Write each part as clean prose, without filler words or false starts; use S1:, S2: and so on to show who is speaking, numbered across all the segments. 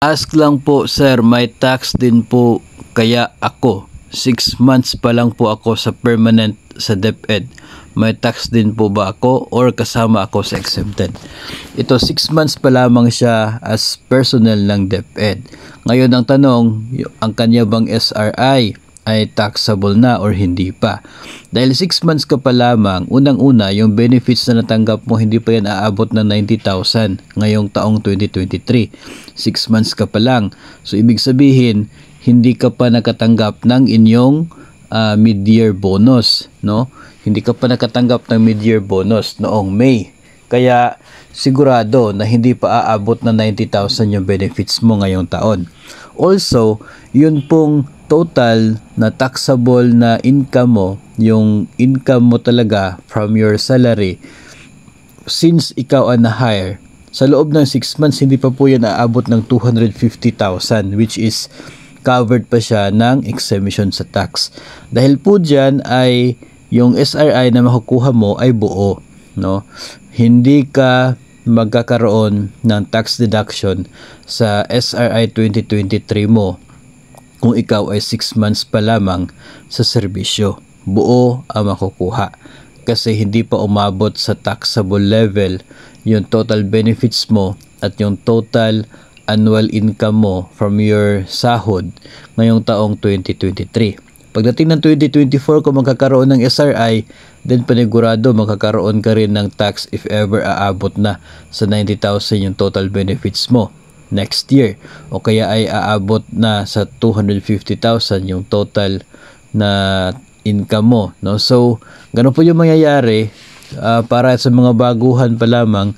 S1: Ask lang po sir, may tax din po kaya ako. 6 months pa lang po ako sa permanent sa DepEd. May tax din po ba ako or kasama ako sa exempted? Ito 6 months pa lamang siya as personnel ng DepEd. Ngayon ang tanong, ang kanya bang SRI ay taxable na or hindi pa? Dahil 6 months ka pa lamang, unang-una yung benefits na natanggap mo hindi pa yan aabot ng 90,000 ngayong taong 2023. 6 months ka pa lang. So ibig sabihin, hindi ka pa nakatanggap ng inyong mid-year bonus, no? Hindi ka pa nakatanggap ng mid-year bonus noong May. Kaya sigurado na hindi pa aabot na 90,000 yung benefits mo ngayong taon. Also, yun pong total na taxable na income mo, yung income mo talaga from your salary, since ikaw ang na-hire, sa loob ng 6 months, hindi pa po yan aabot ng 250,000, which is covered pa siya ng exemption sa tax. Dahil po dyan ay yung SRI na makukuha mo ay buo, no? Hindi ka magkakaroon ng tax deduction sa SRI 2023 mo kung ikaw ay 6 months pa lamang sa serbisyo. Buo ang makukuha kasi hindi pa umabot sa taxable level yung total benefits mo at yung total annual income mo from your sahod ngayong taong 2023. Pagdating ng 2024, kung magkakaroon ng SRI, then panigurado magkakaroon ka rin ng tax if ever aabot na sa 90,000 yung total benefits mo next year. O kaya ay aabot na sa 250,000 yung total na income mo, no? So, ganun po yung mangyayari para sa mga baguhan pa lamang,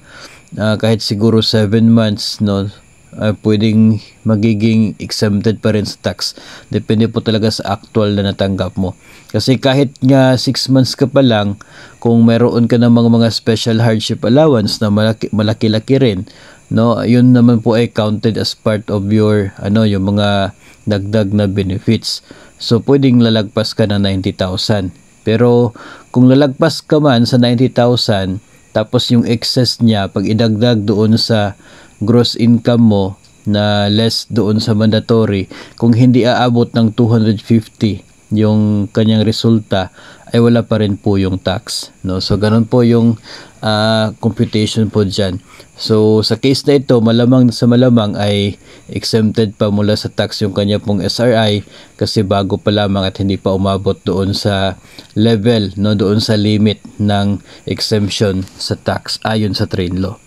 S1: kahit siguro 7 months, no? Pwedeng magiging exempted pa rin sa tax. Depende po talaga sa actual na natanggap mo. Kasi kahit nga 6 months ka pa lang, kung meron ka ng mga special hardship allowance na malaki-laki rin, no, yun naman po ay counted as part of your yung mga dagdag na benefits. So pwedeng lalagpas ka ng 90,000. Pero kung lalagpas ka man sa 90,000, tapos yung excess niya pag idagdag doon sa gross income mo na less doon sa mandatory, kung hindi aabot ng 250 yung kanyang resulta, ay wala pa rin po yung tax, no? So ganun po yung computation po dyan. So sa case na ito, malamang sa malamang ay exempted pa mula sa tax yung kanya pong SRI kasi bago pa lamang at hindi pa umabot doon sa level, no, doon sa limit ng exemption sa tax ayon sa train law.